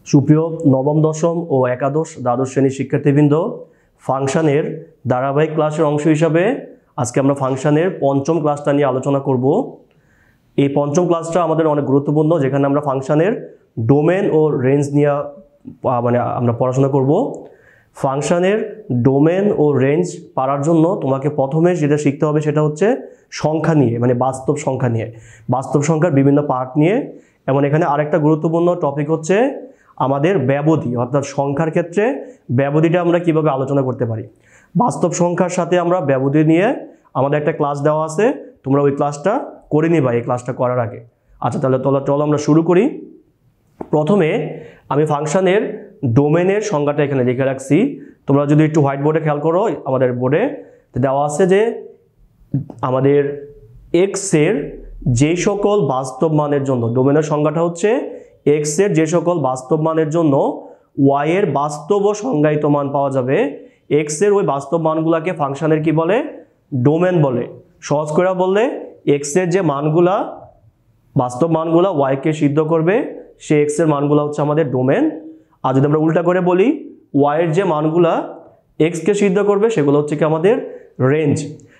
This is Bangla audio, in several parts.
সুপ্রিয় নবম দশম ও একাদশ দ্বাদশ শ্রেণীর শিক্ষার্থীবৃন্দ, ফাংশনের ধারাবাহিক ক্লাসের অংশ হিসাবে আজকে আমরা ফাংশনের পঞ্চম ক্লাসটা নিয়ে আলোচনা করব। এই পঞ্চম ক্লাসটা আমাদের অনেক গুরুত্বপূর্ণ, যেখানে আমরা ফাংশনের ডোমেন ও রেঞ্জ নিয়ে আমরা পড়াশোনা করব। ফাংশনের ডোমেন ও রেঞ্জ পারার জন্য তোমাকে প্রথমে যেটা শিখতে হবে সেটা হচ্ছে সংখ্যা নিয়ে, মানে বাস্তব সংখ্যা নিয়ে, বাস্তব সংখ্যার বিভিন্ন পার্ট নিয়ে। এবং এখানে আরেকটা গুরুত্বপূর্ণ টপিক হচ্ছে আমাদের ব্যবধি, অর্থাৎ সংখ্যার ক্ষেত্রে ব্যবধিটা আমরা কিভাবে আলোচনা করতে পারি। বাস্তব সংখ্যার সাথে আমরা ব্যবধি নিয়ে আমাদের একটা ক্লাস দেওয়া আছে, তোমরা ওই ক্লাসটা করে নিবা এই ক্লাসটা করার আগে। আচ্ছা, তাহলে চলো আমরা শুরু করি। প্রথমে আমি ফাংশনের ডোমেনের সংজ্ঞাটা এখানে লিখে রাখছি। তোমরা যদি একটু হোয়াইট বোর্ডে খেয়াল করো, আমাদের বোর্ডে দেওয়া আছে যে আমাদের এক্সের যে সকল বাস্তব মানের জন্য, ডোমেনের সংজ্ঞাটা হচ্ছে এক্সের যে সকল বাস্তব মানের জন্য ওয়াই এর বাস্তব ও সংজ্ঞায়িত মান পাওয়া যাবে, এক্সের ওই বাস্তব মানগুলাকে ফাংশনের কি বলে? ডোমেন বলে। সহজ করে বললে এক্সের যে মানগুলা, বাস্তব মানগুলা ওয়াইকে সিদ্ধ করবে, সে এক্সের মানগুলা হচ্ছে আমাদের ডোমেন। আর যদি আমরা উল্টা করে বলি, ওয়াইয়ের যে মানগুলা এক্সকে সিদ্ধ করবে সেগুলো হচ্ছে কি আমাদের রেঞ্জ।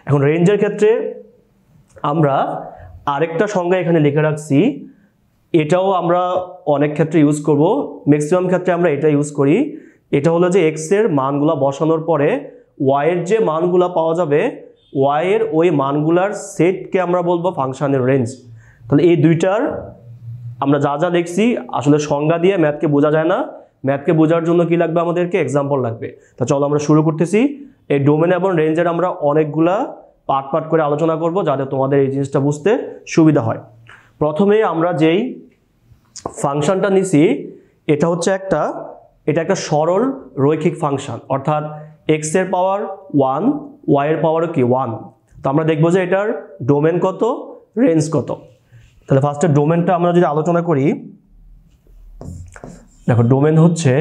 এখন রেঞ্জের ক্ষেত্রে আমরা আরেকটা সংজ্ঞা এখানে লিখে রাখছি, এটাও আমরা অনেক ক্ষেত্রে ইউজ করব, ম্যাক্সিমাম ক্ষেত্রে আমরা এটা ইউজ করি। এটা হলো যে এক্সের মানগুলা বসানোর পরে ওয়াইয়ের যে মানগুলা পাওয়া যাবে, ওয়াইয়ের ওই মানগুলার সেটকে আমরা বলবো ফাংশনের রেঞ্জ। তাহলে এই দুইটার আমরা যা যা দেখছি, আসলে সংজ্ঞা দিয়ে ম্যাথকে বোঝা যায় না, ম্যাথকে বোঝার জন্য কি লাগবে আমাদেরকে? এক্সাম্পল লাগবে। তা চলো আমরা শুরু করতেছি। এই ডোমেন এবং রেঞ্জের আমরা অনেকগুলা পার্ট পার্ট করে আলোচনা করব, যাতে তোমাদের এই জিনিসটা বুঝতে সুবিধা হয়। প্রথমে আমরা যেই ফাংশনটা নিছি, এটা হচ্ছে একটা সরল রৈখিক ফাংশন, অর্থাৎ এক্স এর পাওয়ার 1, ওয়াই এর পাওয়ারও কি 1। তো আমরা দেখবো যে এটার ডোমেন কত, রেঞ্জ কত। তাহলে ফার্স্টে ডোমেনটা আমরা যদি আলোচনা করি, দেখো ডোমেন হচ্ছে,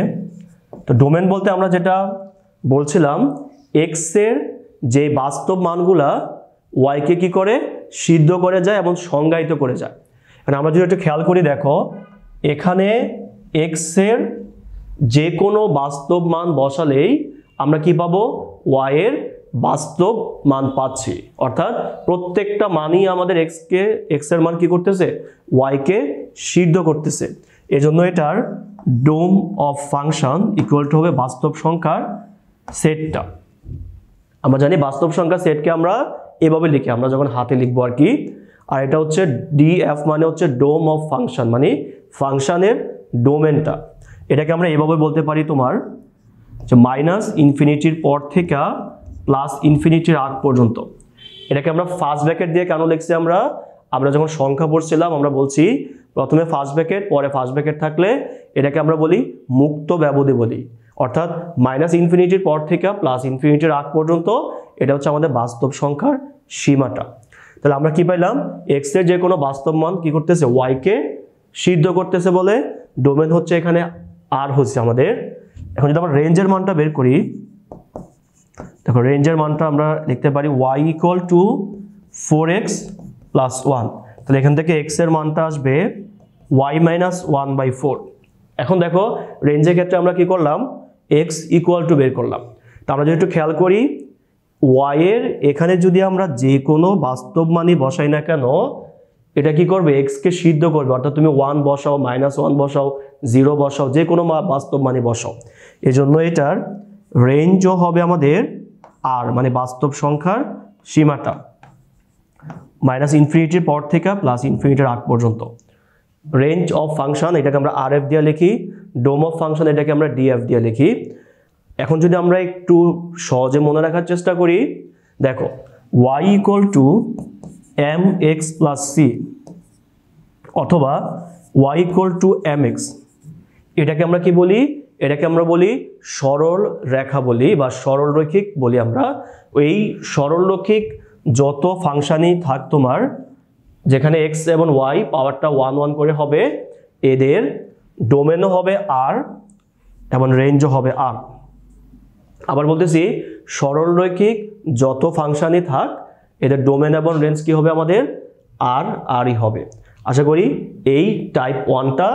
তো ডোমেন বলতে আমরা যেটা বলছিলাম, এক্স এর যে বাস্তব মানগুলা ওয়াইকে কি করে? সিদ্ধ করে যায় এবং সংজ্ঞায়িত করে যায়। মানে আমরা যদি একটু খেয়াল করি, দেখো এখানে এক্স এর যে কোনো বাস্তব মান বসালেই আমরা কি পাবো? ওয়াই এর বাস্তব মান পাচ্ছি, অর্থাৎ প্রত্যেকটা মানই আমাদের এক্স এর মান কি করতেছে? ওয়াইকে সিদ্ধ করতেছে। এজন্য এটার ডোম অফ ফাংশন ইকুয়াল টু হবে বাস্তব সংখ্যার সেটটা। আমরা জানি বাস্তব সংখ্যার সেটকে আমরা এভাবে লিখি, আমরা যখন হাতে লিখবো আর কি। আর এটা হচ্ছে ডিএফ, মানে হচ্ছে ডোম অফ ফাংশন, মানে ফাংশনের ডোমেনটা। এটাকে আমরা এভাবে বলতে পারি তোমার যে মাইনাস ইনফিনিটির পর থেকে প্লাস ইনফিনিটির আগ পর্যন্ত। এটাকে আমরা ফার্স্ট ব্র্যাকেট দিয়ে কেন লিখছি? আমরা যখন সংখ্যা পড়ছিলাম আমরা বলছি প্রথমে ফার্স্ট ব্র্যাকেট, পরে ফার্স্ট ব্র্যাকেট থাকলে এটাকে আমরা বলি মুক্ত ব্যবধি বলি, অর্থাৎ মাইনাস ইনফিনিটির পর থেকে প্লাস ইনফিনিটির আগ পর্যন্ত এটা হচ্ছে আমাদের বাস্তব সংখ্যার সীমাটা। তাহলে আমরা কি পাইলাম? এক্স এর যে কোনো বাস্তব মান কি করতেছে? ওয়াইকে সিদ্ধ করতেছে বলে ডোমেন হচ্ছে এখানে আর হচ্ছে আমাদের। এখন যদি আমরা রেঞ্জের মানটা বের করি, দেখো রেঞ্জের মানটা আমরা লিখতে পারি Y equal to 4x plus 1। তাহলে এখান থেকে এক্স এর মানটা আসবে ওয়াই মাইনাস 1/4। এখন দেখো রেঞ্জের ক্ষেত্রে আমরা কি করলাম? এক্স ইকুয়াল টু বের করলাম। তো আমরা যদি একটু খেয়াল করি, ওয়াই এর এখানে যদি আমরা যে কোনো বাস্তব মানই বসাই না কেন, এটা কি করবে? এক্সকে সিদ্ধ করবে, অর্থাৎ তুমি 1 বসাও, -1 বসাও, 0 বসাও, যে কোনো বাস্তব মানই বসাও। এজন্য এটার রেঞ্জও হবে আমাদের আর, মানে বাস্তব সংখ্যার সীমাটা, মাইনাস ইনফিনিটির পর থেকে প্লাস ইনফিনিটির আগ পর্যন্ত। রেঞ্জ অফ ফাংশন এটাকে আমরা আর এফ দিয়ে লিখি, ডোম অফ ফাংশন এটাকে আমরা ডিএফ দিয়ে লিখি। এখন যদি আমরা একটু সহজে মনে রাখার চেষ্টা করি, দেখো y equal to mx plus c অথবা y ইকুয়াল টু mx, এটাকে আমরা কি বলি? এটাকে আমরা বলি সরল রেখা বলি বা সরল রৈখিক বলি আমরা। এই সরল রৈখিক যত ফাংশনই থাক তোমার, যেখানে x এবং y পাওয়ারটা 1 1 করে হবে, এদের ডোমেনও হবে আর এবং রেঞ্জও হবে আর। আবার বলতেছি, সরল রৈখিক যত ফাংশনই থাক, এদের ডোমেন এবং রেঞ্জ কি হবে? আমাদের আরই হবে। আশা করি এই টাইপ 1টা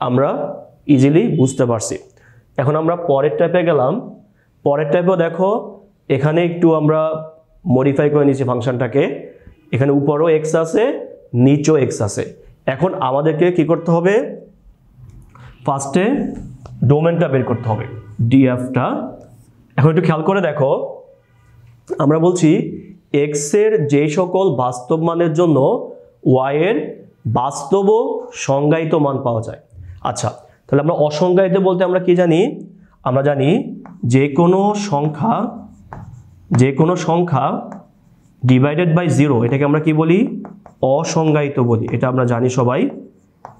আমরা ইজিলি বুঝতে পারছি। এখন আমরা পরের টাইপে গেলাম। পরের টাইপেও দেখো এখানে একটু আমরা মডিফাই করে নিয়েছি ফাংশনটাকে। এখানে উপরেও এক্স আছে, নিচেও এক্স আছে। এখন আমাদেরকে কি করতে হবে, ফার্স্টে ডোমেনটা বের করতে হবে, ডিএফটা। এখন একটু খেয়াল করে দেখো, আমরা বলছি এক্স এর যে সকল বাস্তব মানের জন্য ওয়াই এর বাস্তব ও সংজ্ঞায়িত মান পাওয়া যায়। আচ্ছা, তাহলে আমরা অসংজ্ঞায়িত বলতে আমরা কি জানি? আমরা জানি যে কোনো সংখ্যা ডিভাইডেড বাই 0 এটাকে আমরা কি বলি? অসংজ্ঞায়িত বলি। এটা আমরা জানি সবাই।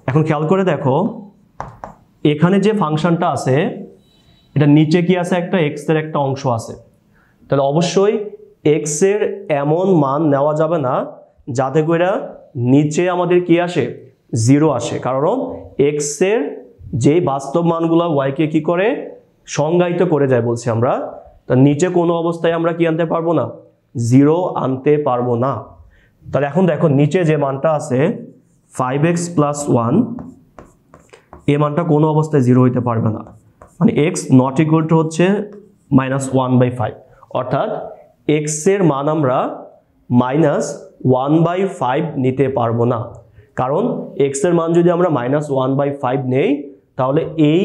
এখন খেয়াল করে দেখো, এখানে যে ফাংশনটা আছে এটা নিচে কি আছে? একটা এক্স এর একটা অংশ আছে। তাহলে অবশ্যই এক্স এর এমন মান নেওয়া যাবে না যাতে করে নিচে আমাদের কি আসে? 0 আসে। কারণ এক্স এর যে বাস্তব মানগুলো ওয়াইকে কি করে? সংজ্ঞায়িত করে যায় বলছি আমরা। তো নিচে কোনো অবস্থায় আমরা কি আনতে পারবো না? 0 আনতে পারবো না। তাহলে এখন দেখো নিচে যে মানটা আছে 5x + 1, এই মানটা কোনো অবস্থায় 0 হইতে পারবে না। মানে x নট ইকুয়াল টু হচ্ছে -1/5, অর্থাৎ x এর মান আমরা -1/5 নিতে পারবো না। কারণ x এর মান যদি আমরা -1/5 নেই তাহলে এই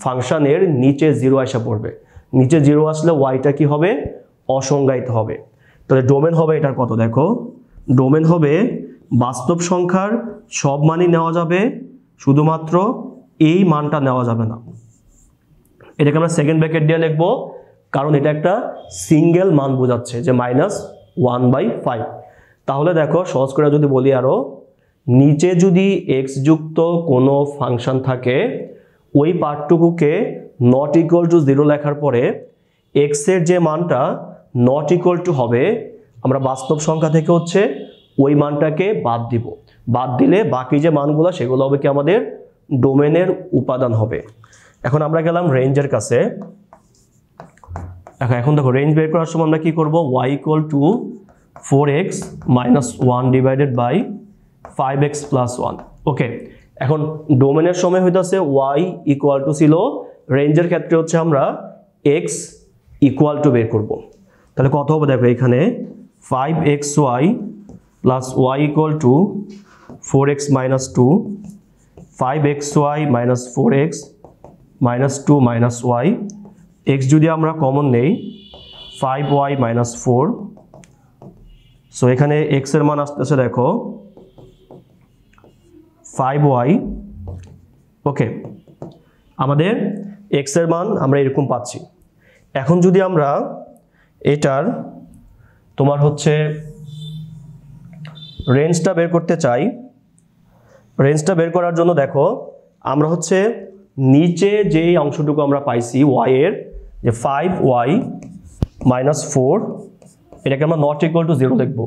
ফাংশনের নিচে 0 আসা পড়বে। নিচে 0 আসলে ওয়াইটা কি হবে? অসংজ্ঞায়িত হবে। তাহলে ডোমেন হবে এটার কত? দেখো ডোমেন হবে বাস্তব সংখ্যার সব মানই নেওয়া যাবে, শুধুমাত্র এই মানটা নেওয়া যাবে না। এটাকে আমরা সেকেন্ড ব্র্যাকেট দিয়ে লিখবো, কারণ এটা একটা সিঙ্গেল মান বোঝাচ্ছে যে -1/5। তাহলে দেখো সহজ করে যদি বলি আরো, নিচে যদি x যুক্ত কোনো ফাংশন থাকে ওই পার্টটুকুকে নট ইকুয়াল টু 0 লেখার পরে x এর যে মানটা নট ইকুয়াল টু হবে, আমরা বাস্তব সংখ্যা থেকে হচ্ছে ওই মানটাকে বাদ দিব। বাদ দিলে বাকি যে মানগুলো সেগুলো হবে কি? আমাদের ডোমেনের উপাদান হবে। এখন আমরা গেলাম রেঞ্জের কাছে। এখন দেখো রেঞ্জ বের করার সময় আমরা কি করব? y = 4x - 1 divided by 5x + 1। ওকে, এখন ডোমেনের সময় হইতাছে y = ছিল, রেঞ্জের ক্ষেত্রে হচ্ছে আমরা x = বের করব। তাহলে কত হবে দেখো, এখানে 5xy + y = 4x - 2, 5xy - 4x - 2 - y, x যদি আমরা কমন নেই 5y - 4, সো এখানে x এর মান আসতেছে দেখো 5y। ওকে, আমাদের x এর মান আমরা এরকম পাচ্ছি। এখন যদি আমরা এটার তোমার হচ্ছে রেঞ্জটা বের করতে চাই, রেঞ্জটা বের করার জন্য দেখো আমরা হচ্ছে নিচে যেই অংশটুকু আমরা পাইছি y এর, যে 5y - 4, এটাকে আমরা নট ইকুয়াল টু 0 লিখবো।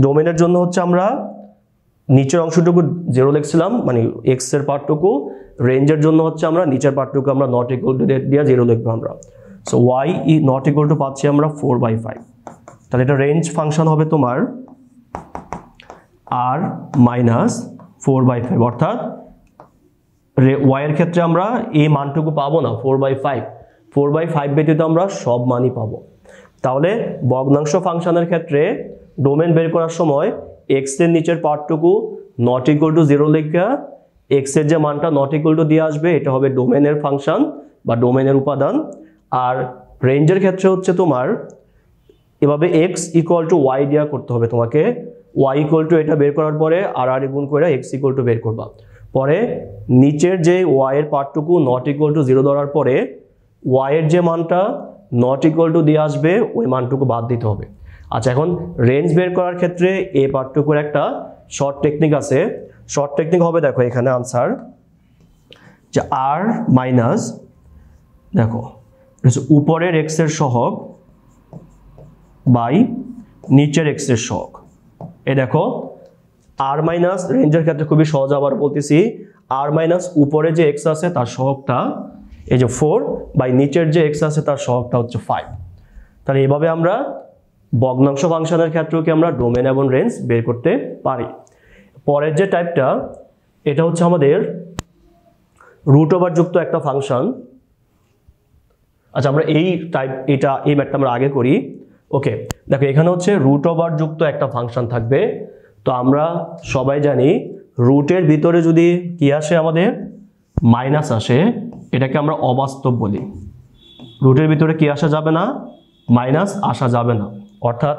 ডোমেনের জন্য হচ্ছে আমরা নিচের অংশটুকু 0 লিখছিলাম, মানে x এর পার্টটুকু। রেঞ্জের জন্য হচ্ছে আমরা নিচের পার্টটুকু আমরা নট ইকুয়াল টু দিয়ে 0 লিখবো আমরা। So y not equal to পাচ্ছি আমরা 4/5। তাহলে এটা রেঞ্জ ফাংশন হবে তোমার r - 4/5, অর্থাৎ y এর ক্ষেত্রে আমরা এই মানটুকু পাবো না 4/5। 4/5 ব্যতীত আমরা সব মানই পাবো। তাহলে ভগ্নাংশ ফাংশনের ক্ষেত্রে ডোমেন বের করার সময় x এর নিচের পার্টটুকু নট ইকুয়াল টু 0 লেখা x এর যে মানটা নট ইকুয়াল টু দিয়ে আসবে এটা হবে ডোমেনের ফাংশন বা ডোমেনের উপাদান। আর রেঞ্জের ক্ষেত্রে হচ্ছে তোমার এভাবে x = y দেওয়া করতে হবে তোমাকে। y = এটা বের করার পরে আর গুণ করে x = বের করবা। পরে নিচের যে y এর পার্টটুকু নট ইকুয়াল টু 0 ধরার পরে y এর যে মানটা নট ইকুয়াল টু দিয়ে আসবে ওই মানটুকু বাদ দিতে হবে। আচ্ছা, এখন রেঞ্জ বের করার ক্ষেত্রে এই পার্টটুকুর একটা শর্ট টেকনিক আছে। শর্ট টেকনিক হবে দেখো এখানে আনসার, যে r মাইনাস দেখো উপরের x এর সহগ বাই নিচের x এর সহগ। এই দেখো r মাইনাস রেঞ্জের ক্ষেত্রে খুবই সহজ, আবার বলতেছি r মাইনাস উপরে যে x আছে তার সহগটা এই যে 4 বাই নিচের যে x আছে তার সহগটা হচ্ছে 5। তাহলে এইভাবে আমরা ভগ্নাংশ ফাংশনের ক্ষেত্রেও কি আমরা ডোমেন এবং রেঞ্জ বের করতে পারি। পরের যে টাইপটা এটা হচ্ছে আমাদের রুট ওভার যুক্ত একটা ফাংশন। আচ্ছা আমরা এই ম্যাথটা আমরা আগে করি। ওকে, দেখো এখানে হচ্ছে রুট ওভার যুক্ত একটা ফাংশন থাকবে। তো আমরা সবাই জানি রুটের ভিতরে যদি কি আসে আমাদের মাইনাস আসে, এটাকে আমরা অবাস্তব বলি। রুটের ভিতরে কি আসা যাবে না? মাইনাস আসা যাবে না। অর্থাৎ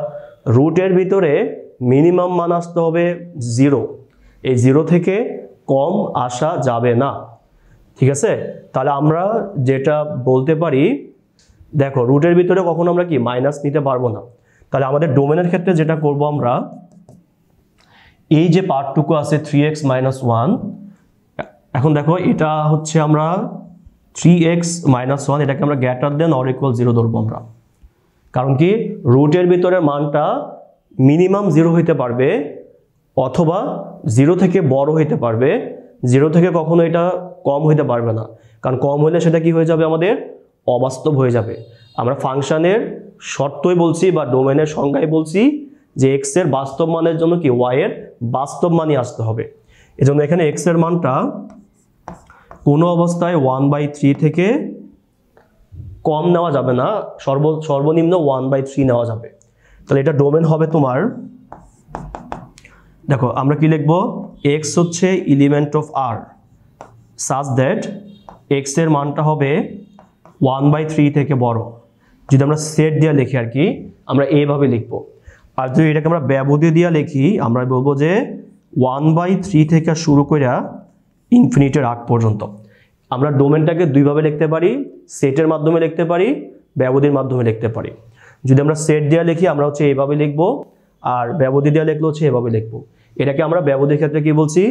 রুটের ভিতরে মিনিমাম মান আসতে হবে 0, এই 0 থেকে কম আসা যাবে না। ঠিক আছে, তাহলে আমরা যেটা বলতে পারি, দেখো রুটের ভিতরে কখনো আমরা কি মাইনাস নিতে পারবো না। তাহলে আমাদের ডোমেনের ক্ষেত্রে যেটা করব, আমরা এই যে পার্টটুকু আছে 3x - 1, এখন দেখো এটা হচ্ছে আমরা 3x - 1 এটাকে আমরা গ্রেটার দেন অর ইকুয়াল 0 ধরবো আমরা। কারণ কি রুটের ভিতরে মানটা মিনিমাম 0 হইতে পারবে অথবা 0 থেকে বড় হইতে পারবে, 0 থেকে কখনো এটা কম হইতে পারবে না। কারণ কম হলে সেটা কি হয়ে যাবে, আমাদের অবাস্তব হয়ে যাবে। আমরা ফাংশনের শর্তই বলছি বা ডোমেনের সংজ্ঞায় বলছি যে x এর বাস্তব মানের জন্য কি y এর বাস্তব মানই আসতে হবে। এজন্য এখানে x এর মানটা কোনো অবস্থায় 1/3 থেকে কম নেওয়া যাবে না, সর্বনিম্ন 1/3 নেওয়া যাবে। তাহলে এটা ডোমেন হবে তোমার, দেখো আমরা কি লিখব, x হচ্ছে element of r such that x এর মানটা হবে 1/3 থেকে বড়। যদি আমরা সেট দিয়ে লিখি আর কি, আমরা এইভাবে লিখব। আর যদি এটাকে আমরা ব্যবধি দিয়ে লিখি, আমরা বলবো যে 1/3 থেকে শুরু করে ইনফিনিটির আগ পর্যন্ত। আমরা ডোমেনটাকে দুইভাবে লিখতে পারি, সেটের মাধ্যমে লিখতে পারি, ব্যবধির মাধ্যমে লিখতে পারি। যদি আমরা সেট দিয়ে লিখি আমরা হচ্ছে এইভাবে লিখব, আর ব্যবধি দিয়ে লিখলে হচ্ছে এভাবে লিখব। এটাকে আমরা ব্যবধির ক্ষেত্রে কি বলছি,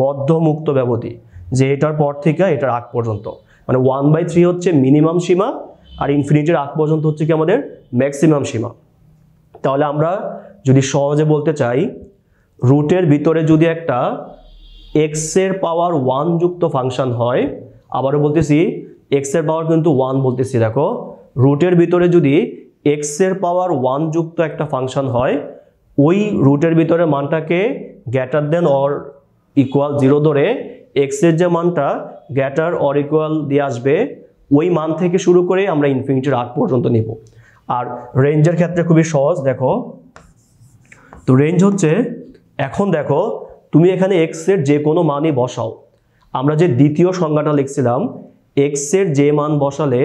বদ্ধ মুক্ত ব্যবধি, যে এটার পর থেকে এটার আগ পর্যন্ত, মানে 1/3 হচ্ছে মিনিমাম সীমা আর ইনফিনিটির আগ পর্যন্ত হচ্ছে কি আমাদের ম্যাক্সিমাম সীমা। তাহলে আমরা যদি সহজে বলতে চাই, রুটের ভিতরে যদি একটা x এর পাওয়ার 1 যুক্ত ফাংশন হয়, আবারও বলতেছি x এর পাওয়ার কিন্তু 1 বলতেছি, দেখো রুটের ভিতরে যদি x এর পাওয়ার 1 যুক্ত একটা ফাংশন হয়, ওই রুটের ভিতরে মানটাকে গ্রেটার দেন অর ইকুয়াল 0 ধরে x এর যে মানটা গ্রেটার অর ইকুয়াল দিয়ে আসবে, ওই মান থেকে শুরু করে আমরা ইনফিনিটির আগ পর্যন্ত নিব। আর রেঞ্জের ক্ষেত্রে খুবই সহজ, দেখো তো রেঞ্জ হচ্ছে, এখন দেখো তুমি এখানে x এর যে কোনো মানই বসাও, আমরা যে দ্বিতীয় সংজ্ঞাটা লিখছিলাম x এর যে মান বসালে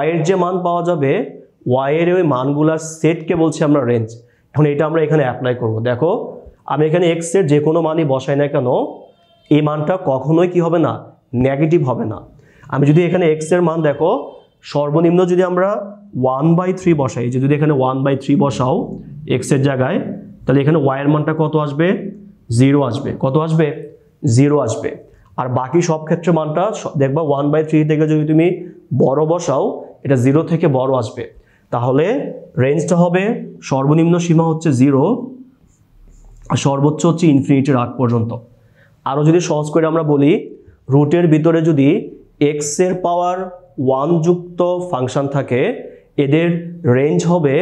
y এর যে মান পাওয়া যাবে, y এর ওই মানগুলার সেটকে বলছি আমরা রেঞ্জ। এখন এটা আমরা এখানে অ্যাপ্লাই করব। দেখো আমি এখানে x এর যে কোনো মানই বসাই না কেন, এই মানটা কখনোই কি হবে না, নেগেটিভ হবে না। আমি যদি এখানে x এর মান দেখো সর্বনিম্ন যদি আমরা 1/3 বসাই, যে যদি এখানে 1/3 বসাও x এর জায়গায়, তাহলে এখানে y এর মানটা কত আসবে, 0 আসবে। কত আসবে, 0 আসবে। আর বাকি সব ক্ষেত্রে মানটা দেখবা 1/3 থেকে যদি তুমি বড় বসাও, এটা 0 থেকে বড় আসবে। তাহলে রেঞ্জটা হবে সর্বনিম্ন সীমা হচ্ছে 0 আর সর্বোচ্চ হচ্ছে ইনফিনিটির আগ পর্যন্ত। আরও যদি সহজ করে আমরা বলি, রুটের ভিতরে যদি x এর পাওয়ার 1 যুক্ত ফাংশন থাকে, এদের রেঞ্জ হবে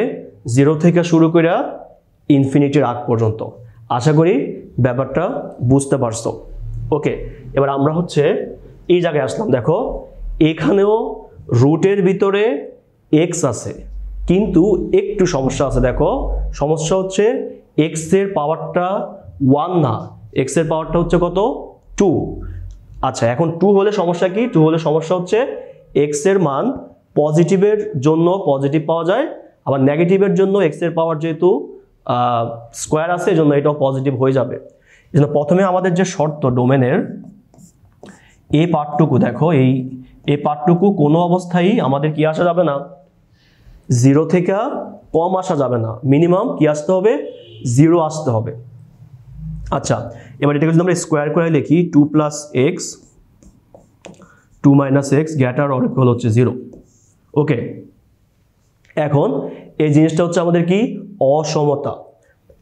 0 থেকে শুরু করে ইনফিনিটির আগ পর্যন্ত। আশা করি ব্যাপারটা বুঝতে পারছো। ওকে, এবার আমরা হচ্ছে এই জায়গায় আসলাম। দেখো এখানেও রুটের ভিতরে x আছে, কিন্তু একটু সমস্যা আছে। দেখো সমস্যা হচ্ছে x এর পাওয়ারটা 1 না, x এর পাওয়ারটা হচ্ছে কত, 2। আচ্ছা এখন 2 হলে সমস্যা কি, 2 হলে সমস্যা হচ্ছে x এর মান পজিটিভের জন্য পজিটিভ পাওয়া যায়, আবার নেগেটিভের জন্য x এর পাওয়ার যেহেতু স্কোয়ার আছে, এই জন্য এটাও পজিটিভ হয়ে যাবে। এই জন্য প্রথমে আমাদের যে শর্ত ডোমেনের, এই পার্টটুকু দেখো, এই পার্টটুকু কোনো অবস্থায় আমাদের কি আসা যাবে না, 0 থেকে কম আসা যাবে না, মিনিমাম কি আসতে হবে, 0 আসতে হবে। আচ্ছা এবার এটাকে যদি আমরা স্কোয়ার করে লিখি, 2 + x 2 - x greater or equal হচ্ছে 0। ওকে, এখন এই জিনিসটা হচ্ছে আমাদের কি, অসমতা।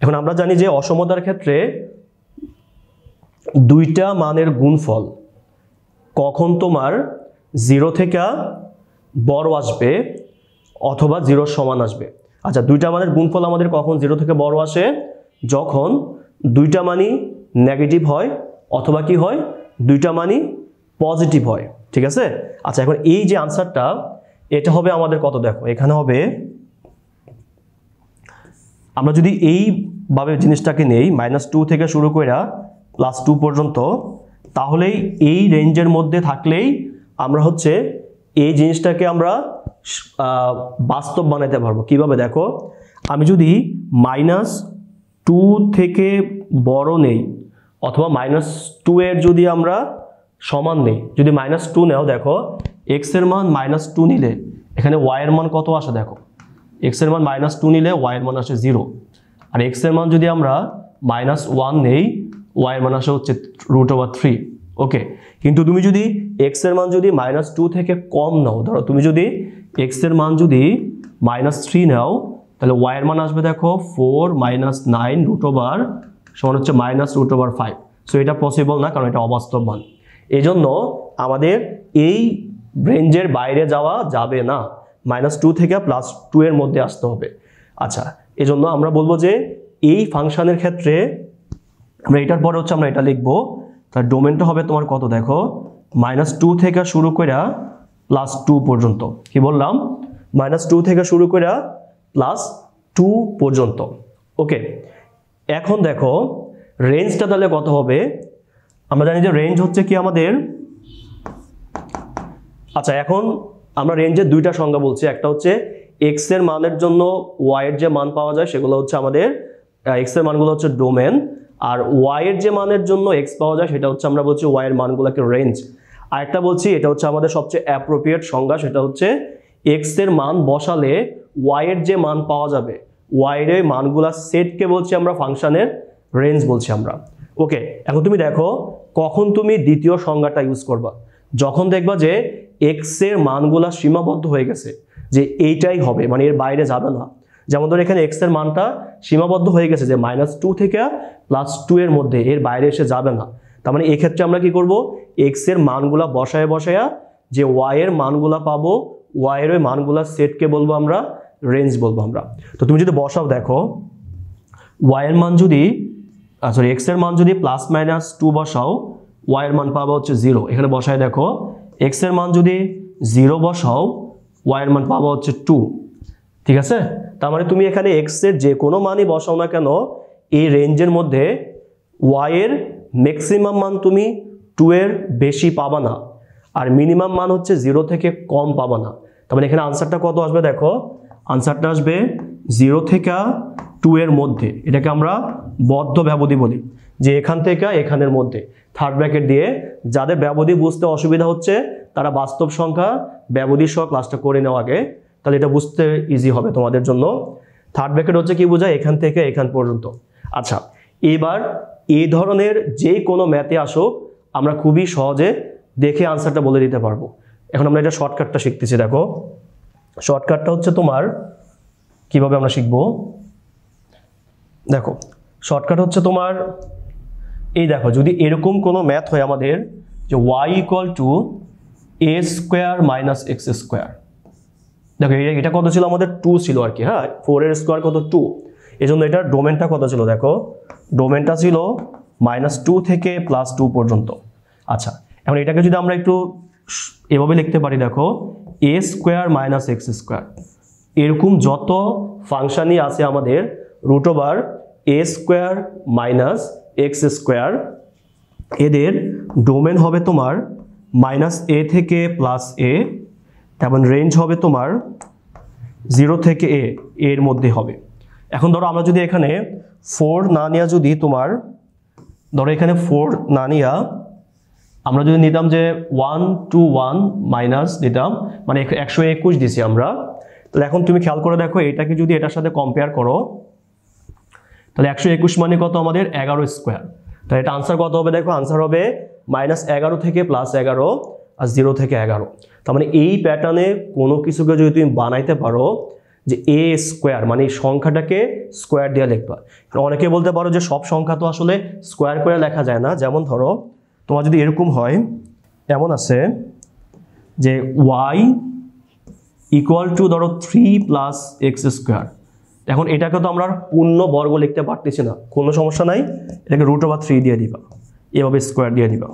এখন আমরা জানি যে অসমতার ক্ষেত্রে দুইটা মানের গুণফল কখন তোমার 0 থেকে বড় আসবে অথবা 0 সমান আসবে। আচ্ছা দুইটা মানের গুণফল আমাদের কখন 0 থেকে বড় আসে, যখন দুইটা মানই নেগেটিভ হয় অথবা কি হয়, দুইটা মানই পজিটিভ হয়, ঠিক আছে। আচ্ছা, এখন এই যে আনসারটা এটা হবে আমাদের কত, দেখো এখানে হবে, আমরা যদি এইভাবে জিনিসটাকে নেই -2 থেকে শুরু করে +2 পর্যন্ত, তাহলেই এই রেঞ্জের মধ্যে থাকলেই আমরা হচ্ছে এই জিনিসটাকে আমরা বাস্তব বানাতে পারবো। কিভাবে দেখো, আমি যদি -2 থেকে বড় নেই অথবা -2 এর যদি আমরা সমান নেই, যদি -2 নাও, দেখো x এর মান -2 নিলে এখানে y এর মান কত আসে, দেখো x এর মান -2 নিলে y এর মান আসে 0, আর x এর মান যদি আমরা -1 নেই y এর মান আসে হচ্ছে √3। ওকে, কিন্তু তুমি যদি x এর মান যদি -2 থেকে কম নাও, ধরো তুমি যদি x এর মান যদি -3 নাও, তাহলে y এর মান আসবে দেখো 4 - 9 সমান হচ্ছে -√5। সো এটা পসিবল না, কারণ এটা অবাস্তব মান। এই জন্য আমাদের এই রেঞ্জের বাইরে যাওয়া যাবে না, -2 থেকে +2 এর মধ্যে আসতে হবে। আচ্ছা, এই জন্য আমরা বলবো যে এই ফাংশনের ক্ষেত্রে আমরা এটার পরে হচ্ছে আমরা এটা লিখবো, তার ডোমেনটা হবে তোমার কত, দেখো -2 থেকে শুরু করে +2 পর্যন্ত। কি বললাম, -2 থেকে শুরু করে +2 পর্যন্ত। ওকে, এখন দেখো রেঞ্জটা তাহলে কত হবে, আমরা জানি যে রেঞ্জ হচ্ছে কি আমাদের, আচ্ছা এখন আমরা রেঞ্জের দুইটা সংজ্ঞা বলছি, একটা হচ্ছে x এর মানের জন্য y এর যে মান পাওয়া যায় সেগুলো হচ্ছে আমাদের x এর মানগুলো হচ্ছে ডোমেন, আর y এর যে মানের জন্য x পাওয়া যায় সেটা হচ্ছে আমরা বলছি y এর মানগুলোকে রেঞ্জ। আরেকটা বলছি, এটা হচ্ছে আমাদের সবচেয়ে অ্যাপ্রোপ্রিয়েট সংজ্ঞা, সেটা হচ্ছে x এর মান বসালে y এর যে মান পাওয়া যাবে y এর মানগুলা সেটকে বলছি আমরা ফাংশনের রেঞ্জ বলছি আমরা। ওকে, এখন তুমি দেখো কখন তুমি দ্বিতীয় সংজ্ঞাটা ইউজ করবা, যখন দেখবা যে x এর মানগুলা সীমাবদ্ধ হয়ে গেছে, যে এইটাই হবে, মানে এর বাইরে যাবে না। যেমন ধরো এখানে x এর মানটা সীমাবদ্ধ হয়ে গেছে যে -2 থেকে +2 এর মধ্যে, এর বাইরে এসে যাবে না। তার মানে এক্ষেত্রে আমরা কি করব, x এর মানগুলা বসায় যে y এর মানগুলা পাবো, y এর ওই মানগুলা সেটকে বলবো আমরা রেঞ্জ বলবো আমরা। তো তুমি যদি বসাও, দেখো y এর মান যদি x এর মান যদি +-2 বসাও, y এর মান পাবো হচ্ছে 0। এখানে বসায় দেখো x এর মান যদি 0 বসাও, y এর মান পাবো হচ্ছে 2, ঠিক আছে। তার মানে তুমি এখানে x এর যে কোনো মানই বসাও না কেন, এই রেঞ্জের মধ্যে y এর ম্যাক্সিমাম মান তুমি 2 এর বেশি পাবা না, আর মিনিমাম মান হচ্ছে 0 থেকে কম পাবা না। তার মানে এখানে আনসারটা কত আসবে, দেখো আনসারটা আসবে 0 থেকে 2 এর মধ্যে। এটাকে আমরা বদ্ধ ব্যবধি বলি, যে এখান থেকে এখানের মধ্যে থার্ড ব্র্যাকেট দিয়ে। যাদের ব্যবধি বুঝতে অসুবিধা হচ্ছে তারা বাস্তব সংখ্যা ব্যবধি সহ ক্লাসটা করে নেওয়া আগে, তাহলে এটা বুঝতে ইজি হবে তোমাদের জন্য। থার্ড ব্র্যাকেট হচ্ছে কি বোঝায়, এখান থেকে এখান পর্যন্ত। আচ্ছা, এবার এই ধরনের যে কোনো ম্যাথে আসুক আমরা খুবই সহজে দেখে আনসারটা বলে দিতে পারবো। এখন আমরা এটা শর্টকাটটা শিখতেছি। দেখো শর্টকাটটা হচ্ছে তোমার কিভাবে আমরা শিখবো, দেখো শর্টকাট হচ্ছে তোমার এই, দেখো যদি এরকম কোনো ম্যাথ হয় আমাদের যে y = a² - x², দেখো এটা কত ছিল আমাদের, 2 ছিল আর কি। হ্যাঁ, 4 এর স্কোয়ার কত, 2। এই জন্য এটার ডোমেনটা কত ছিল, দেখো ডোমেনটা ছিল -2 থেকে +2 পর্যন্ত। আচ্ছা, এখন এটাকে যদি আমরা একটু এভাবে লিখতে পারি, দেখো a² - x², এরকম যত ফাংশনই আছে আমাদের √a² - x², এদের ডোমেন হবে তোমার -a থেকে +a, তেমন রেঞ্জ হবে তোমার 0 থেকে a এর মধ্যে হবে। এখন ধরো আমরা যদি এখানে 4 না নিয়ে, যদি তোমার ধরো এখানে 4 না নিয়ে আমরা যদি নিতাম যে 1 to 1 মাইনাস দিতাম, মানে 121 দিছি আমরা। তাহলে এখন তুমি খেয়াল করে দেখো এটাকে যদি এটার সাথে কম্পেয়ার করো, তাহলে 121 মানে কত আমাদের 11²। তাহলে এটা আনসার কত হবে, দেখো আনসার হবে -11 থেকে +11 আর 0 থেকে 11। তার মানে এই প্যাটার্নে কোনো কিছুকে যদি তুমি বানাইতে পারো যে a² মানে এই সংখ্যাটাকে স্কোয়ার দিয়ে লিখবা। অনেকে বলতে পারো যে সব সংখ্যা তো আসলে স্কোয়ার করে লেখা যায় না। যেমন ধরো তোমার যদি এরকম হয়, এমন আছে যে y = ধরো 3 + x²। এখন এটাকে তো আমরা পূর্ণ বর্গ লিখতে পারতেছি না, কোনো সমস্যা নাই, এটাকে √3 দিয়ে দিবা, এভাবে স্কোয়ার দিয়ে দিবা।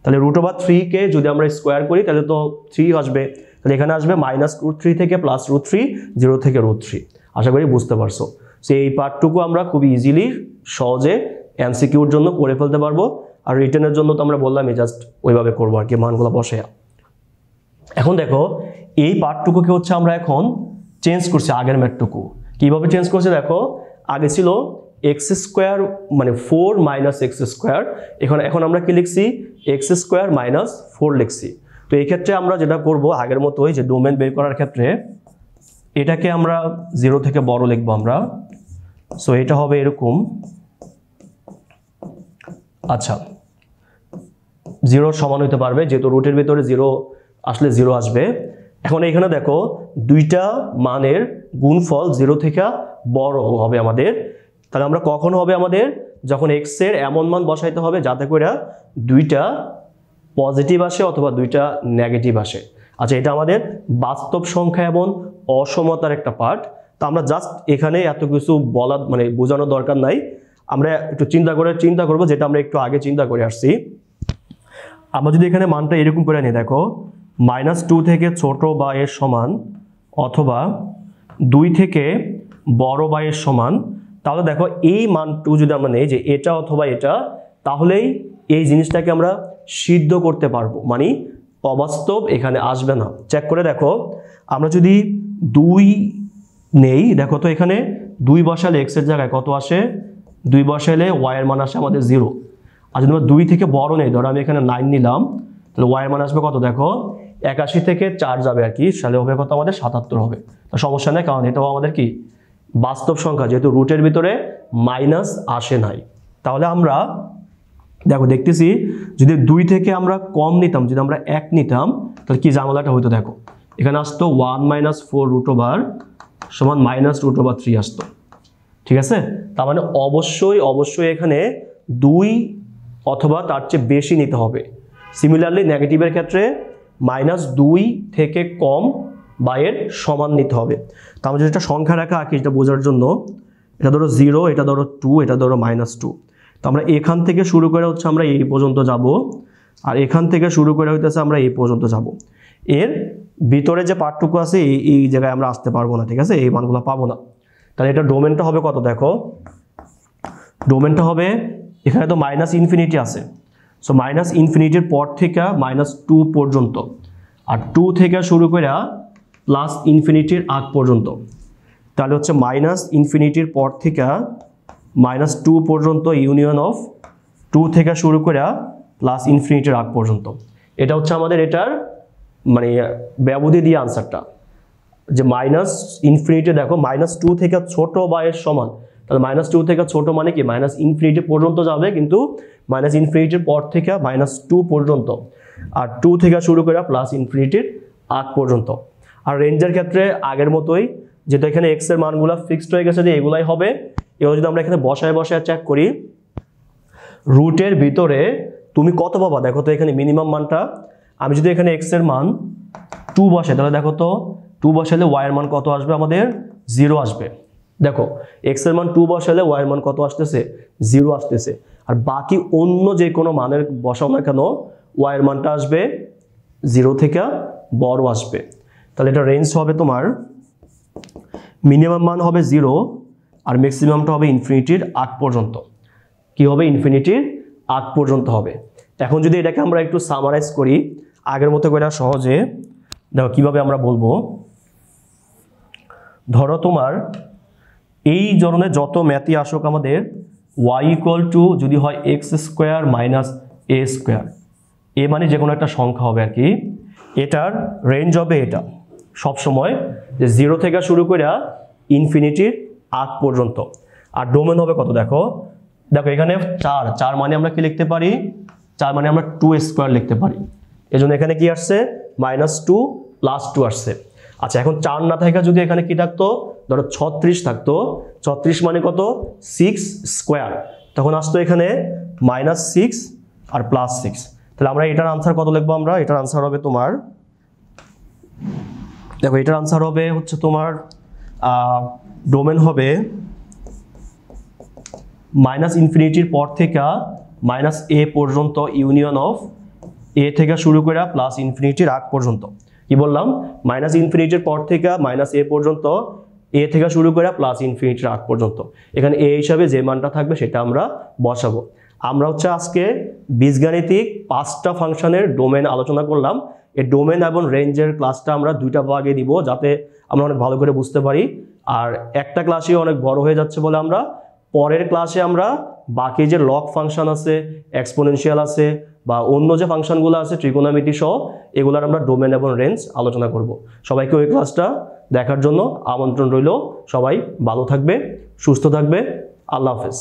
তাহলে √3 কে যদি আমরা স্কোয়ার করি তাহলে তো 3 আসবে, তাহলে এখানে আসবে -√3 থেকে +√3, 0 থেকে √3। আশা করি বুঝতে পারছো। সো এই পার্টটুকু আমরা খুব ইজিলি সহজে এমসিকিউর জন্য করে ফেলতে পারবো, আর রিটেনের জন্য তো আমরা বললামই জাস্ট ওইভাবে করবো আর কি, মানগুলো বসে। এখন দেখো এই পার্টটুকুকে হচ্ছে আমরা এখন চেঞ্জ করছি আগের ম্যাথটুকু। কিভাবে চেঞ্জ করছি দেখো, আগে ছিল x² মানে 4 - x², এখন আমরা কি লিখছি x² - 4 লিখছি। তো এই ক্ষেত্রে আমরা যেটা করব আগের মতোই, যে ডোমেন বের করার ক্ষেত্রে এটাকে আমরা 0 থেকে বড় লিখবো আমরা। সো এটা হবে এরকম, আচ্ছা 0 সমান হইতে পারবে যেহেতু রুটের ভিতরে 0 আসলে 0 আসবে। এখন এখানে দেখো দুইটা মানের গুণফল 0 থেকে বড় হবে আমাদের, তাহলে আমরা কখন হবে আমাদের, যখন x এর এমন মান বসাইতে হবে যাতে করে দুইটা পজিটিভ আসে অথবা দুইটা নেগেটিভ আসে। আচ্ছা এটা আমাদের বাস্তব সংখ্যা এবং অসমতার একটা পার্ট। তো আমরা জাস্ট এখানে এত কিছু বলা মানে বোঝানোর দরকার নাই, আমরা একটু চিন্তা করব যেটা আমরা একটু আগে চিন্তা করে আসছি। আমরা যদি এখানে মানটা এরকম করে নিই, দেখো -2 থেকে ছোট বা এর সমান অথবা 2 থেকে বড় বা এর সমান, তাহলে দেখো এই মানটু যদি আমরা নেই যে এটা অথবা এটা, তাহলেই এই জিনিসটাকে আমরা সিদ্ধ করতে পারবো, মানে অবাস্তব এখানে আসবে না। চেক করে দেখো, আমরা যদি 2 নেই, দেখো তো এখানে 2 বসালে x এর জায়গায় কত আসে, 2 বসালে y এর মান আসে আমাদের 0। আর যদি আমরা 2 থেকে বড় নেই, ধরো আমি এখানে 9 নিলাম, তাহলে y এর মান আসবে কত, দেখো 81 থেকে 4 যাবে আর কি, সালে হবে কত আমাদের 77 হবে। তো সমস্যা নেই, কারণ এটাও আমাদের কি বাস্তব সংখ্যা, যেহেতু রুটের ভিতরে মাইনাস আসে নাই। তাহলে আমরা দেখো দেখতেছি যদি 2 থেকে আমরা কম নিতাম, যদি আমরা 1 নিতাম, তাহলে কি ঝামেলাটা হইতো, দেখো এখানে আসতো 1 - 4 √/, সমান -√3 আসতো। ঠিক আছে, তার মানে অবশ্যই এখানে 2 অথবা তার চেয়ে বেশি নিতে হবে। সিমিলারলি নেগেটিভের ক্ষেত্রে -2 থেকে কম বা এর সমান নিতে হবে। তো আমরা যদি একটা সংখ্যা রেখা আঁকি এটা বোঝার জন্য, এটা ধরো 0, এটা ধরো 2, এটা ধরো -2। তো আমরা এখান থেকে শুরু করে হচ্ছে আমরা এই পর্যন্ত যাব, আর এখান থেকে শুরু করে হইতেছে আমরা এই পর্যন্ত যাব। এর ভিতরে যে পার্টটুকু আছে এই জায়গায় আমরা আসতে পারবো না, ঠিক আছে, এই মানগুলো পাবো না। তাহলে এটা ডোমেনটা হবে কত, দেখো ডোমেনটা হবে এখানে তো -∞ আছে, সো -∞ পর থেকে -2 পর্যন্ত, আর 2 থেকে শুরু করে +∞ আগ পর্যন্ত। তাহলে হচ্ছে -∞ পর থেকে -2 পর্যন্ত ইউনিয়ন অফ 2 থেকে শুরু করে +∞ আগ পর্যন্ত। এটা হচ্ছে আমাদের এটার মানে ব্যবধি দিয়ে আনসারটা, যে -∞ দেখো -2 থেকে ছোট বা এর সমান, তাহলে -2 থেকে ছোট মানে কি -∞ পর্যন্ত যাবে, কিন্তু -∞ পর থেকে -2 পর্যন্ত, আর 2 থেকে শুরু করে +∞ আগ পর্যন্ত। আর রেঞ্জের ক্ষেত্রে আগের মতোই, যেটা এখানে x এর মানগুলো ফিক্সড হয়ে গেছে যে এগুলাই হবে। এবার যদি আমরা এখানে বসায় চেক করি, রুটের ভিতরে তুমি কত পাবা, দেখো তো এখানে মিনিমাম মানটা, আমি যদি এখানে x এর মান 2 বসে, তাহলে দেখো তো 2 বসালে y এর মান কত আসবে আমাদের, 0 আসবে। দেখো x এর মান 2 বসালে y এর মান কত আসতেছে, 0 আসতেছে। আর বাকি অন্য যে কোনো মানের বসাও না কেন y এর মানটা আসবে 0 থেকে বড় আসবে। তাহলে এটা রেঞ্জ হবে তোমার, মিনিমাম মান হবে 0 আর ম্যাক্সিমামটা হবে ইনফিনিটির আগ পর্যন্ত। কি হবে, ইনফিনিটির আগ পর্যন্ত হবে। এখন যদি এটাকে আমরা একটু সামারাইজ করি আগের মতো করে সহজে, দেখো কিভাবে আমরা বলবো, ধরো তোমার এই ধরনের যত ম্যাথই আসুক আমাদের y = যদি হয় x² - a², এ মানে যে কোনো একটা সংখ্যা হবে আর কি, এটার রেঞ্জ হবে এটা সবসময় যে 0 থেকে শুরু করে ইনফিনিটির আগ পর্যন্ত। আর ডোমেন হবে কত, দেখো এখানে 4 মানে আমরা কি লিখতে পারি, 4 মানে আমরা 2² লিখতে পারি। এজন্য এখানে কি আসছে, -2 + 2 আসছে। আচ্ছা এখন 4 না থাকা যদি এখানে কি থাকতো, ধরো 36 থাকতো, 36 মানে কত, 6², তখন আসতো এখানে -6 আর +6। তাহলে আমরা এটার আনসার কত লিখবো, আমরা এটার আনসার হবে তোমার, দেখো এটার আনসার হবে হচ্ছে তোমার ডোমেন হবে -∞ পর থেকে -a পর্যন্ত ইউনিয়ন অফ এ থেকে শুরু করে প্লাস ইনফিনিটির আগ পর্যন্ত। কি বললাম? মাইনাস ইনফিনিটির পর থেকে মাইনাস এ পর্যন্ত, এ থেকে শুরু করে প্লাস ইনফিনিটির আগ পর্যন্ত। এখানে এ হিসাবে যে মানটা থাকবে সেটা আমরা বসাবো। আমরা হচ্ছে আজকে বীজগাণিতিক 5টা ফাংশনের ডোমেন আলোচনা করলাম। এই ডোমেন এবং রেঞ্জের ক্লাসটা আমরা 2টা ভাগে দিব যাতে আমরা অনেক ভালো করে বুঝতে পারি। আর একটা ক্লাসই অনেক বড় হয়ে যাচ্ছে বলে আমরা পরের ক্লাসে আমরা বাকি যে লগ ফাংশন আছে, এক্সপোনেনশিয়াল আছে বা অন্য যে ফাংশনগুলো আছে ট্রিগোনোমেট্রি সহ, এগুলার আমরা ডোমেন এবং রেঞ্জ আলোচনা করব। সবাইকে ওই ক্লাসটা দেখার জন্য আমন্ত্রণ রইল। সবাই ভালো থাকবে, সুস্থ থাকবে। আল্লাহ হাফেজ।